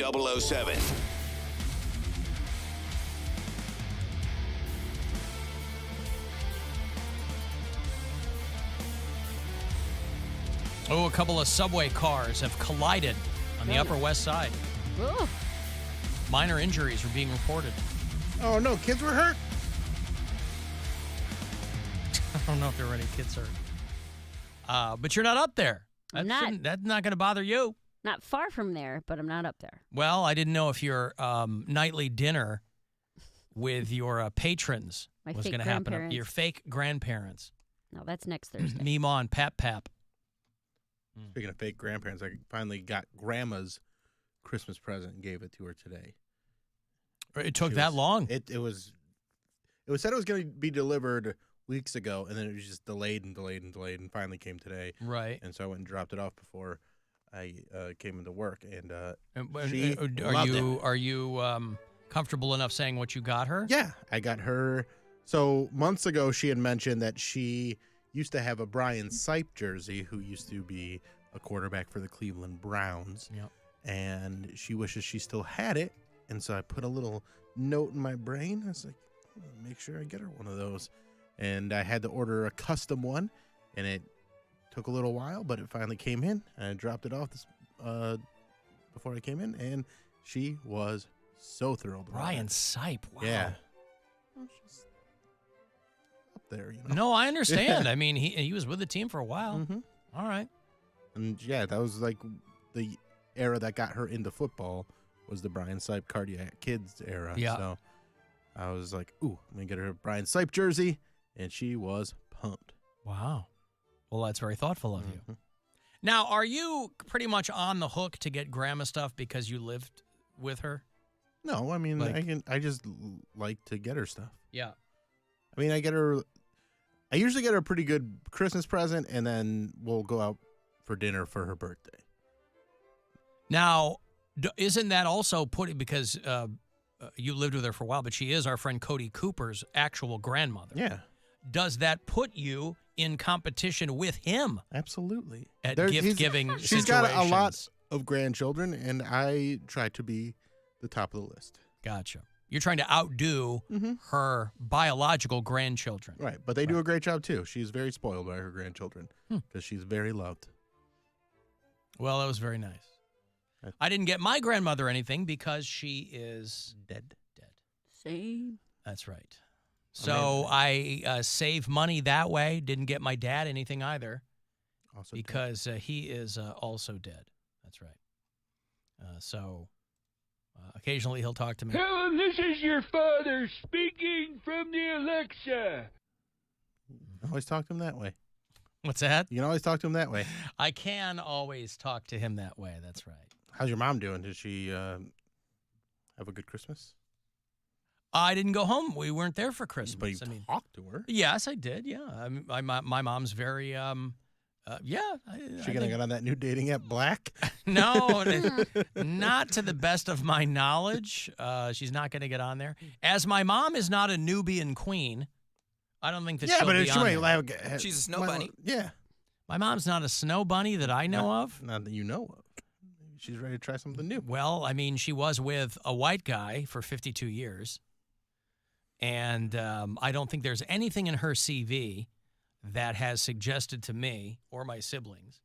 007. Oh, a couple of subway cars have collided on the Upper West Side. Ooh. Minor injuries are being reported. Oh, no, kids were hurt? I don't know if there were any kids hurt. But you're not up there. That's not going to bother you. Not far from there, but I'm not up there. Well, I didn't know if your nightly dinner with your patrons was going to happen. Your fake grandparents. No, that's next Thursday. Meemaw and Pap Pap. Speaking of fake grandparents, I finally got Grandma's Christmas present and gave it to her today. It took that long? It said it was going to be delivered weeks ago, and then it was just delayed and finally came today. Right. And so I went and dropped it off before I came into work, and she loved it. Are you comfortable enough saying what you got her? Yeah, I got her. So months ago, she had mentioned that she used to have a Brian Sipe jersey, who used to be a quarterback for the Cleveland Browns. Yep. And she wishes she still had it. And so I put a little note in my brain. I was like, make sure I get her one of those. And I had to order a custom one, and it took a little while, but it finally came in. And I dropped it off before I came in, and she was so thrilled. Brian Sipe, wow. Yeah. Well, she's up there, you know. No, I understand. I mean, he was with the team for a while. Mm-hmm. All right. And yeah, that was like the era that got her into football was the Brian Sipe Cardiac Kids era. Yeah. So I was like, ooh, I'm going to get her a Brian Sipe jersey. And she was pumped. Wow. Well, that's very thoughtful of you. Now, are you pretty much on the hook to get Grandma stuff because you lived with her? No, I mean, I just like to get her stuff. Yeah. I mean, I usually get her a pretty good Christmas present, and then we'll go out for dinner for her birthday. Now, isn't that also because you lived with her for a while, but she is our friend Cody Cooper's actual grandmother. Yeah. Does that put you in competition with him? Absolutely. At gift-giving situations? She's got a lot of grandchildren, and I try to be the top of the list. Gotcha. You're trying to outdo her biological grandchildren. Right, but they do a great job, too. She's very spoiled by her grandchildren because she's very loved. Well, that was very nice. I didn't get my grandmother anything because she is dead. Same. That's right. So I save money that way. Didn't get my dad anything either also because he is also dead. That's right. So occasionally he'll talk to me. Helen, this is your father speaking from the Alexa. You can always talk to him that way. What's that? You can always talk to him that way. I can always talk to him that way. That's right. How's your mom doing? Did she have a good Christmas? I didn't go home. We weren't there for Christmas. But you talked to her. Yes, I did. Yeah, my mom's very yeah. She gonna get on that new dating app, Black? No, not to the best of my knowledge. She's not going to get on there. As my mom is not a Nubian queen, I don't think that she'll be on there. She's a snow bunny. Yeah. My mom's not a snow bunny that I know of. Not that you know of. She's ready to try something new. Well, I mean, she was with a white guy for 52 years. And I don't think there's anything in her CV that has suggested to me or my siblings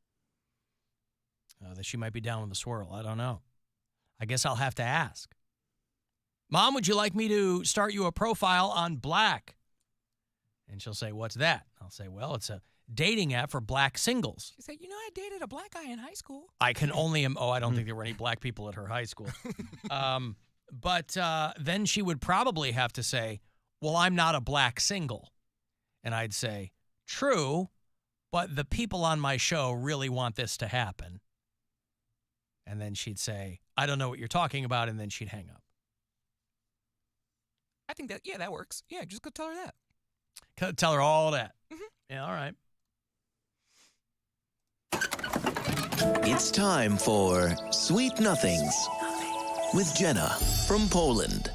that she might be down with the swirl. I don't know. I guess I'll have to ask. Mom, would you like me to start you a profile on Black? And she'll say, what's that? I'll say, well, it's a dating app for black singles. She said, I dated a black guy in high school. I can only, I don't think there were any black people at her high school. But then she would probably have to say, well, I'm not a black single. And I'd say, true, but the people on my show really want this to happen. And then she'd say, I don't know what you're talking about, and then she'd hang up. I think that works. Yeah, just go tell her that. Tell her all that. Mm-hmm. Yeah, all right. It's time for Sweet Nothings with Jenna from Poland.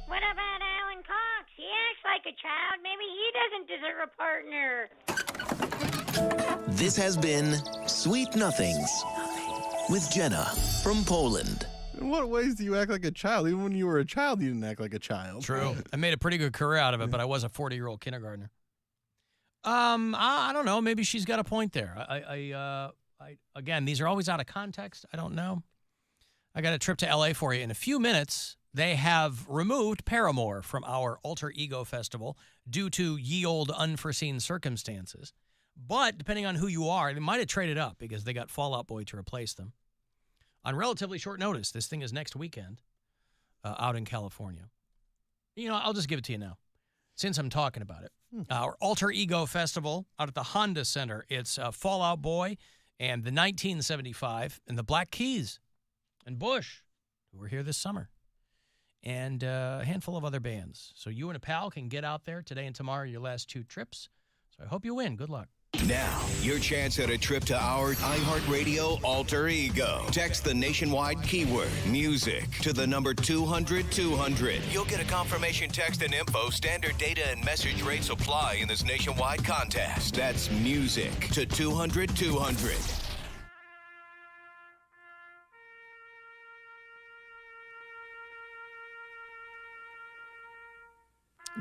What about Alan Cox? He acts like a child. Maybe he doesn't deserve a partner. This has been Sweet Nothings with Jenna from Poland. In what ways do you act like a child? Even when you were a child, you didn't act like a child. True. I made a pretty good career out of it, but I was a 40-year-old kindergartner. I don't know. Maybe she's got a point there. Again, these are always out of context. I don't know. I got a trip to L.A. for you in a few minutes. They have removed Paramore from our Alter Ego Festival due to ye old unforeseen circumstances. But depending on who you are, they might have traded up because they got Fall Out Boy to replace them. On relatively short notice, this thing is next weekend out in California. You know, I'll just give it to you now, since I'm talking about it. Our Alter Ego Festival out at the Honda Center. It's Fall Out Boy and the 1975 and the Black Keys and Bush, who were here this summer, and a handful of other bands. So you and a pal can get out there today and tomorrow, your last 2 trips. So I hope you win. Good luck. Now, your chance at a trip to our iHeartRadio Alter Ego. Text the nationwide keyword music to the number 200-200. You'll get a confirmation text and info. Standard data and message rates apply in this nationwide contest. That's music to 200-200.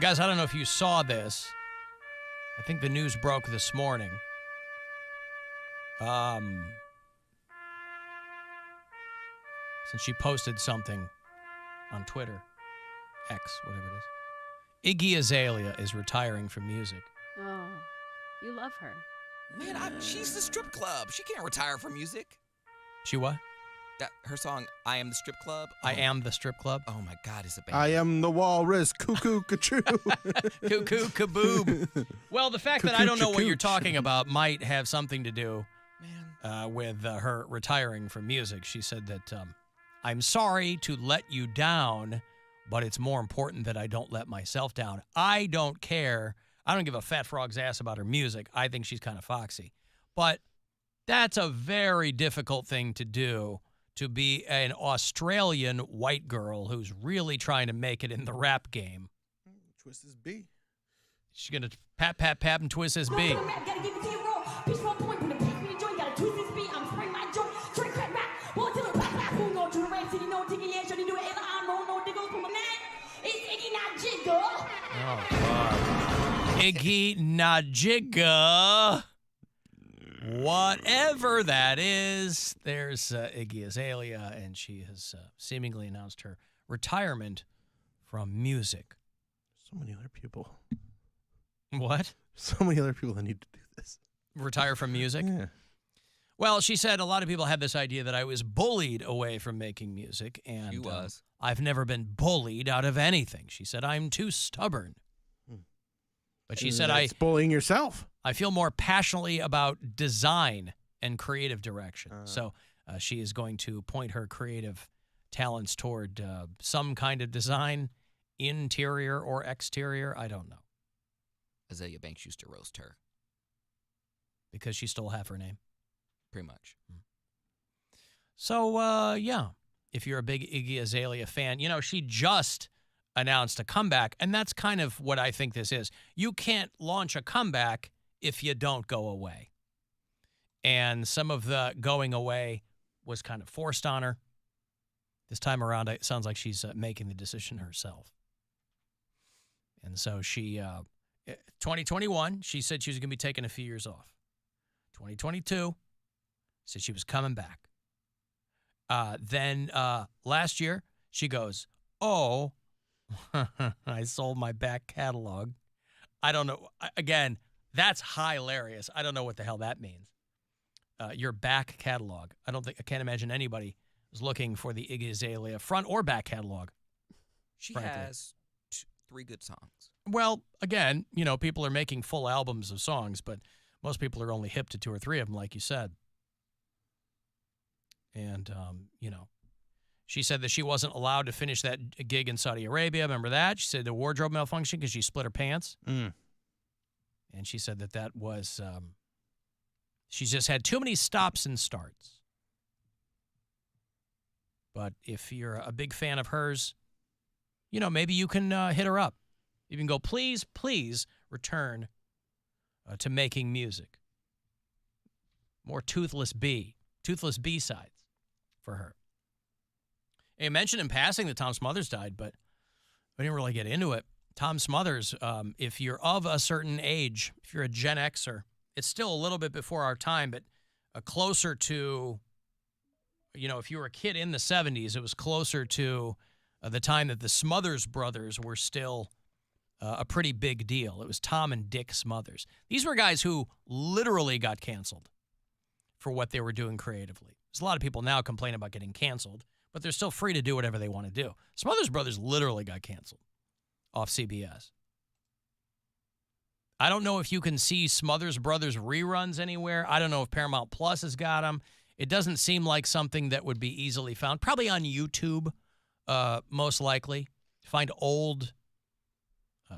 Guys, I don't know if you saw this. I think the news broke this morning. Since she posted something on Twitter, X, whatever it is. Iggy Azalea is retiring from music. Oh, you love her. Man, she's the strip club. She can't retire from music. She what? Her song, I Am the Strip Club. I Am the Strip Club. Oh, my God, is a band. I am the walrus, cuckoo, ka-choo. Cuckoo, kaboob. Well, the fact that I don't know what you're talking about might have something to do with her retiring from music. She said that, I'm sorry to let you down, but it's more important that I don't let myself down. I don't care. I don't give a fat frog's ass about her music. I think she's kind of foxy. But that's a very difficult thing to do, to be an Australian white girl who's really trying to make it in the rap game. Twist his B. She's going to pat, and twist his B. Oh, God. Iggy Najigga. Whatever that is, there's Iggy Azalea, and she has seemingly announced her retirement from music. So many other people. What? So many other people that need to do this. Retire from music? Yeah. Well, she said a lot of people had this idea that I was bullied away from making music, and She was. I've never been bullied out of anything. She said, I'm too stubborn. But she said, That's bullying yourself. I feel more passionately about design and creative direction. So she is going to point her creative talents toward some kind of design, interior or exterior. I don't know. Azalea Banks used to roast her, Because she stole half her name. pretty much. So, yeah, if you're a big Iggy Azalea fan, you know, she just announced a comeback, and that's kind of what I think this is. You can't launch a comeback if you don't go away. And some of the going away was kind of forced on her. This time around, it sounds like she's making the decision herself. And so she, 2021, she said she was going to be taking a few years off. 2022, said she was coming back. Then last year, she goes, oh, I sold my back catalog. I don't know. Again, that's hilarious. I don't know what the hell that means. Your back catalog. I can't imagine anybody is looking for the Iggy Azalea front or back catalog. She frankly. has 3 good songs. Well, again, you know, people are making full albums of songs, but most people are only hip to 2 or 3 of them, like you said. And, you know, she said that she wasn't allowed to finish that gig in Saudi Arabia. Remember that? She said the wardrobe malfunction because she split her pants. Mm. And she said that was, she's just had too many stops and starts. But if you're a big fan of hers, you know, maybe you can hit her up. You can go, please, please return to making music. More toothless B-sides for her. Hey, mentioned in passing that Tom Smothers died, but we didn't really get into it. Tom Smothers, if you're of a certain age, if you're a Gen Xer, it's still a little bit before our time, but closer to, if you were a kid in the 70s, it was closer to the time that the Smothers brothers were still a pretty big deal. It was Tom and Dick Smothers. These were guys who literally got canceled for what they were doing creatively. There's a lot of people now complain about getting canceled, but they're still free to do whatever they want to do. Smothers Brothers literally got canceled off CBS. I don't know if you can see Smothers Brothers reruns anywhere. I don't know if Paramount Plus has got them. It doesn't seem like something that would be easily found. Probably on YouTube, most likely. Find old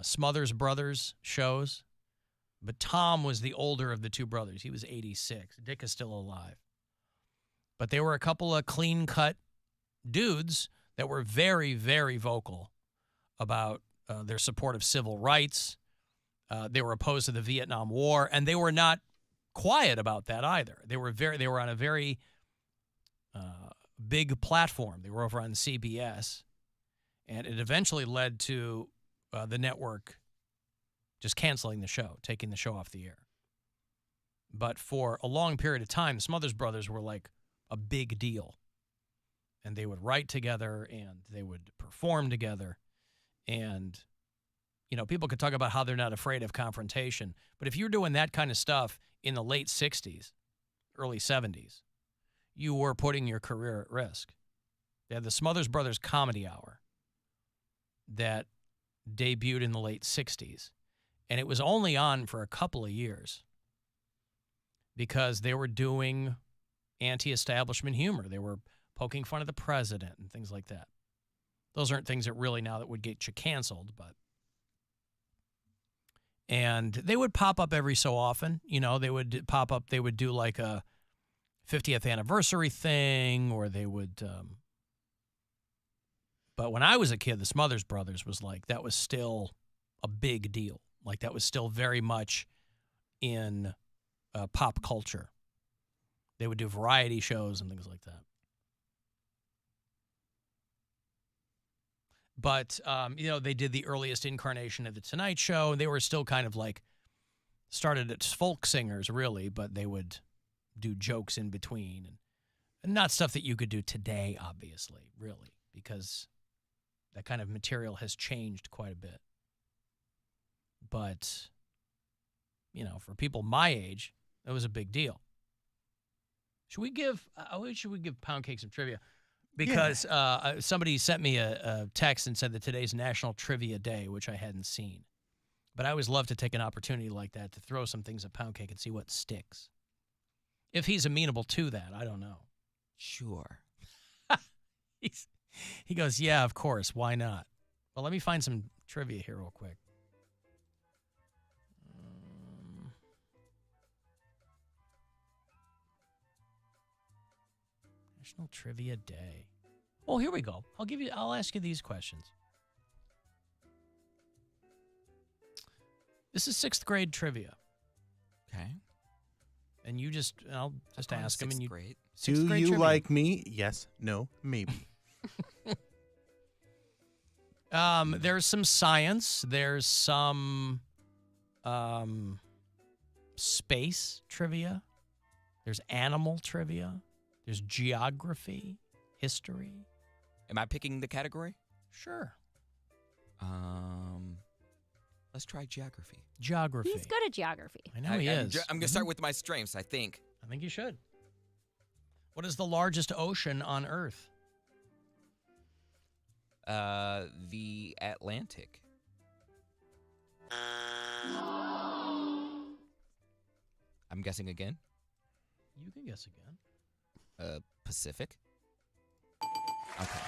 Smothers Brothers shows. But Tom was the older of the two brothers. He was 86. Dick is still alive. But they were a couple of clean-cut dudes that were very, very vocal about their support of civil rights. They were opposed to the Vietnam War, and they were not quiet about that either. They were on a very big platform. They were over on CBS, and it eventually led to the network just canceling the show, taking the show off the air. But for a long period of time, the Smothers Brothers were like a big deal. And they would write together, and they would perform together. And, people could talk about how they're not afraid of confrontation. But if you're doing that kind of stuff in the late 60s, early 70s, you were putting your career at risk. They had the Smothers Brothers Comedy Hour that debuted in the late 60s. And it was only on for a couple of years because they were doing anti-establishment humor. They were poking fun of the president and things like that. Those aren't things that really now that would get you canceled, but. And they would pop up every so often. They would pop up. They would do like a 50th anniversary thing, or they would. But when I was a kid, the Smothers Brothers was like, that was still a big deal. Like that was still very much in pop culture. They would do variety shows and things like that. But, they did the earliest incarnation of The Tonight Show. They were still kind of like, started as folk singers, really, but they would do jokes in between. And not stuff that you could do today, obviously, really, because that kind of material has changed quite a bit. But, for people my age, that was a big deal. Should we give Poundcake some trivia? Because somebody sent me a text and said that today's National Trivia Day, which I hadn't seen. But I always love to take an opportunity like that to throw some things at Poundcake and see what sticks. If he's amenable to that, I don't know. Sure. He goes, yeah, of course. Why not? Well, let me find some trivia here real quick. National Trivia Day. Oh, here we go. I'll ask you these questions. This is 6th grade trivia. Okay. And I'll just ask them. And grade. Do you trivia. like me? Yes, no, maybe. There's some science. There's some space trivia. There's animal trivia. There's geography, history. Am I picking the category? Sure. Let's try geography. Geography. He's good at geography. I know he is. I'm going to start with my strengths, I think. I think you should. What is the largest ocean on Earth? The Atlantic. I'm guessing again. You can guess again. Pacific. Okay.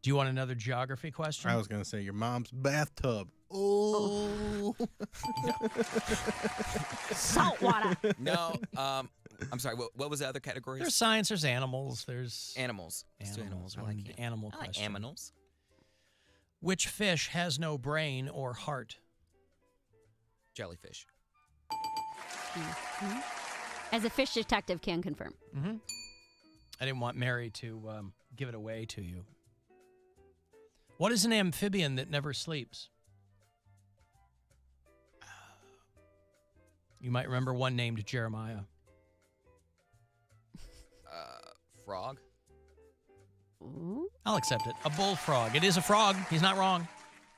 Do you want another geography question? I was going to say your mom's bathtub. Oh. Salt water. No, I'm sorry. What was the other categories? There's science, there's animals, there's animals. Let's do animals. I like One animal I like question. animals. Which fish has no brain or heart? Jellyfish. As a fish detective can confirm. Mm-hmm. I didn't want Mary to give it away to you. What is an amphibian that never sleeps? You might remember one named Jeremiah. Frog? Ooh. I'll accept it. A bullfrog. It is a frog. He's not wrong.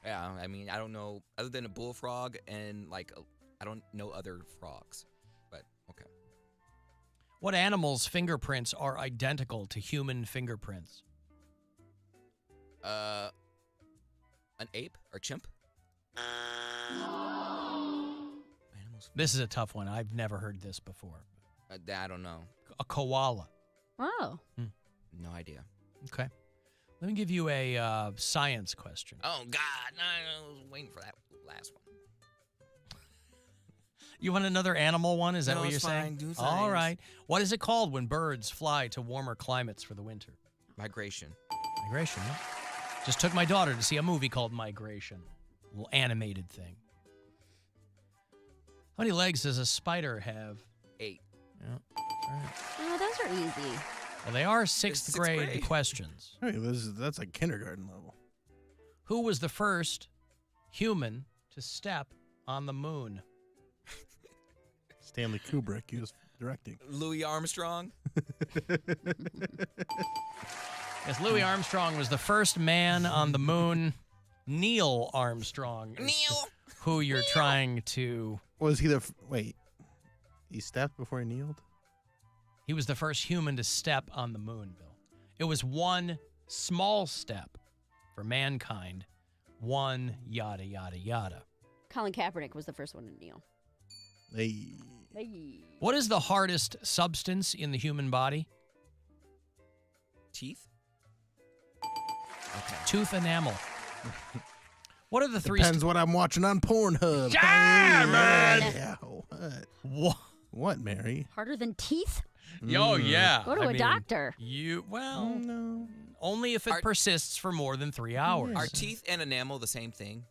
Yeah, I mean, I don't know. Other than a bullfrog and, like, I don't know other frogs. But, okay. What animal's fingerprints are identical to human fingerprints? An ape or chimp? Animals. This is a tough one. I've never heard this before. I don't know. A koala. Oh. No idea. Okay. Let me give you a science question. Oh, God. No, I was waiting for that last one. You want another animal one? Is that No, what you're it's saying? fine. Do All science. right. What is it called when birds fly to warmer climates for the winter? Migration. Migration, yeah. Just took my daughter to see a movie called Migration. A little animated thing. How many legs does a spider have? 8. Yeah. That's right. Oh, those are easy. Well, they are sixth sixth grade grade. questions. Hey, that's like kindergarten level. Who was the first human to step on the moon? Stanley Kubrick, he was directing. Louis Armstrong? Yes, Louis Armstrong was the first man on the moon. Neil Armstrong is Neil! who you're trying to... Was he wait, he stepped before he kneeled? He was the first human to step on the moon, Bill. It was one small step for mankind, one yada, yada, yada. Colin Kaepernick was the first one to kneel. Hey. Hey. What is the hardest substance in the human body? Teeth? Okay. Tooth enamel. What are the three... Depends what I'm watching on Pornhub. Yeah, man! Yeah, what? What? What, Mary? Harder than teeth? Yo, yeah. Go to I a mean, doctor. Well, No. only if it persists for more than 3 hours. Are teeth and enamel the same thing?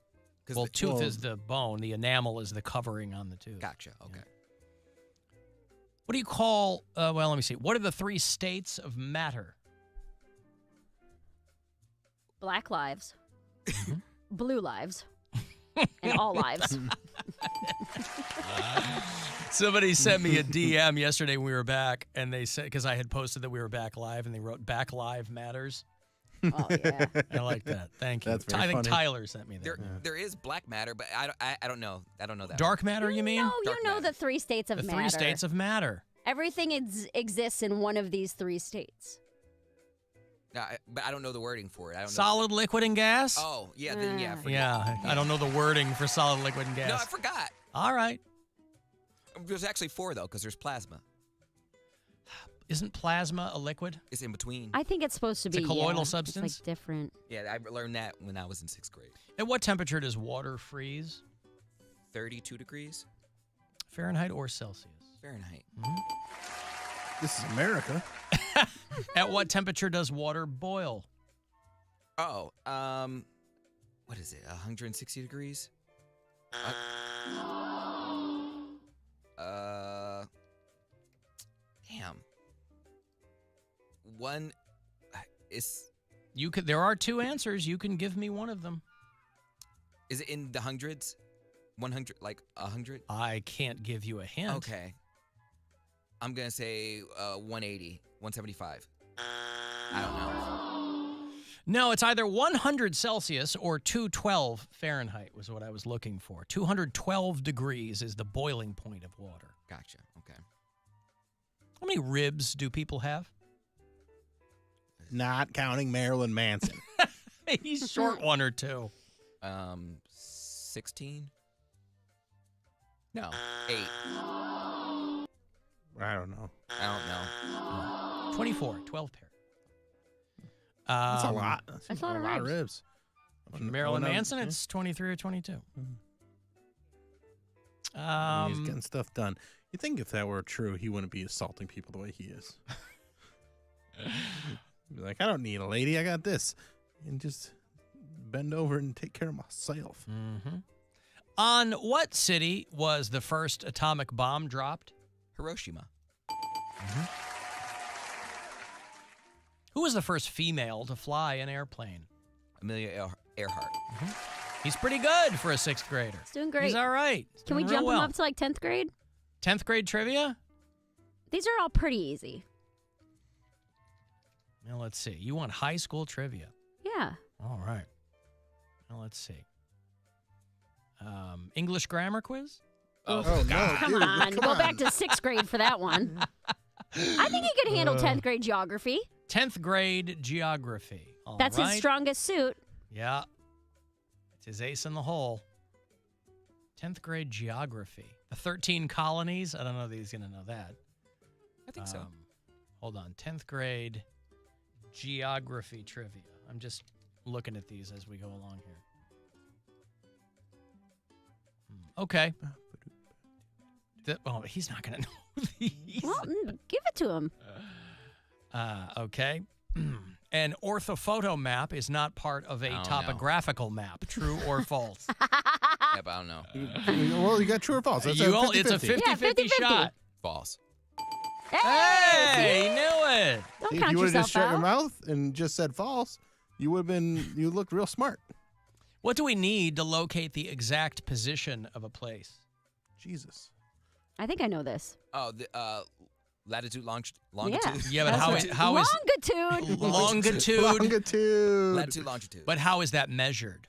'Cause Well, the- tooth is the bone. The enamel is the covering on the tooth. Gotcha. Okay. What do you call... well, let me see. What are the 3 states of matter? Black lives. Blue lives. And all lives. Somebody sent me a DM yesterday when we were back, and they said, because I had posted that we were back live, and they wrote "Back Live Matters." Oh, yeah. I like that. Thank you. That's very I think funny. Tyler sent me that. There is black matter, but I don't know. I don't know that. Dark matter, you mean? No, Dark you know matter. the 3 states of The matter. 3 states of matter. Everything exists in one of these 3 states. No, but I don't know the wording for it. I don't know. Solid, liquid, and gas? Oh, yeah. Then, yeah. forget Yeah, I don't know the wording for solid, liquid, and gas. No, I forgot. All right. There's actually 4, though, because there's plasma. Isn't plasma a liquid? It's in between. I think it's supposed to It's a be colloidal It's substance? like different. Yeah, I learned that when I was in 6th grade. At what temperature does water freeze? 32 degrees Fahrenheit or Celsius? Fahrenheit. This is America. At what temperature does water boil? Oh, what is it? 160 degrees? Damn. One is There are 2 answers. You can give me one of them. it in the hundreds? 100, like 100? I can't give you a hint. Okay. I'm gonna say 180, 175. I don't know. No, it's either 100 Celsius or 212 Fahrenheit was what I was looking for. 212 degrees is the boiling point of water. Gotcha. Okay. How many ribs do people have? Not counting Marilyn Manson. He's short 1 or 2. 16? No, 8. I don't know. I don't know. 24, 12 pair. That's a lot. That's a lot of ribs. ribs. Marilyn Oh, no. Manson, Yeah. it's 23 or 22. He's getting stuff done. You think if that were true, he wouldn't be assaulting people the way he is. He'd be like, I don't need a lady. I got this. And just bend over and take care of myself. Mm-hmm. On what city was the first atomic bomb dropped? Hiroshima. Who was the first female to fly an airplane? Amelia Earhart. He's pretty good for a 6th grader. He's doing great. He's all right. He's Can we doing real jump well. him up to like 10th grade? 10th grade trivia? These are all pretty easy. Now, let's see. You want high school trivia. Yeah. All right. Now, let's see. English grammar quiz? Oh, no. Come dude, on. come Go on. back to 6th grade for that one. I think he could handle 10th grade geography. 10th grade geography. All That's right. his strongest suit. Yeah. It's his ace in the hole. 10th grade geography. The 13 colonies. I don't know that he's going to know that. I think so. Hold on. 10th grade geography trivia. I'm just looking at these as we go along here. Okay. He's not going to know these. Well, give it to him. Okay. An orthophoto map is not part of a I don't topographical map. True or false? Yep, I don't know. Well, you got true or false. That's It's a 50-50. 50-50 50-50. shot. False. Hey, see? he knew it. Don't See, if count you would have yourself just shut your out. mouth and just said false, you looked real smart. What do we need to locate the exact position of a place? Jesus. I think I know this. Oh, the latitude, longitude. Yeah, but That's how is longitude. longitude? Longitude. Latitude, longitude. But how is that measured?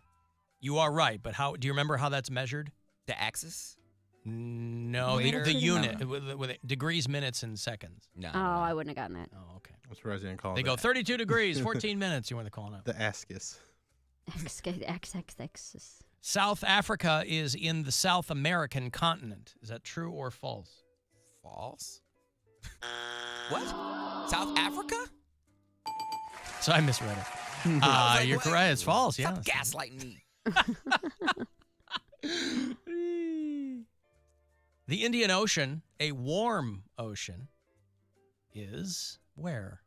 You are right, but how do you remember how that's measured? The axis? No, Meter? the unit with degrees, minutes, and seconds. No. Oh, I wouldn't have gotten that. Oh, okay. I'm surprised you didn't call it They go that. 32 degrees, 14 minutes. You want to call it? The ascus. XXX. South Africa is in the South American continent. Is that true or false? False? What? South Africa? So I misread it. like, You're what? correct. It's false. Yeah. Stop gaslighting me. The Indian Ocean, a warm ocean, is where?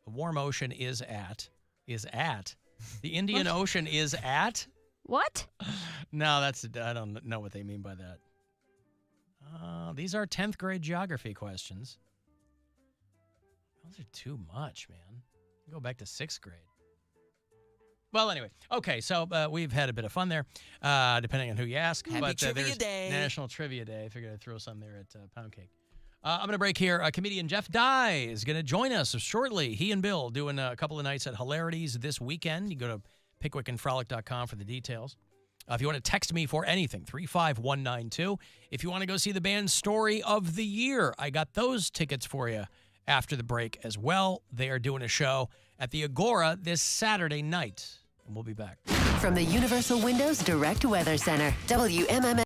The warm ocean is at. The Indian Ocean is at? What? No, I don't know what they mean by that. These are 10th grade geography questions. Those are too much, man. Go back to 6th grade. Well, anyway. Okay, so we've had a bit of fun there, depending on who you ask. Happy Trivia there's Day. National Trivia Day. I figured I'd throw some there at Poundcake. I'm going to break here. Comedian Jeff Dye is going to join us shortly. He and Bill doing a couple of nights at Hilarities this weekend. You go to pickwickandfrolic.com for the details. If you want to text me for anything, 35192. If you want to go see the band's Story of the Year, I got those tickets for you after the break as well. They are doing a show at the Agora this Saturday night, and we'll be back. From the Universal Windows Direct Weather Center, WMMS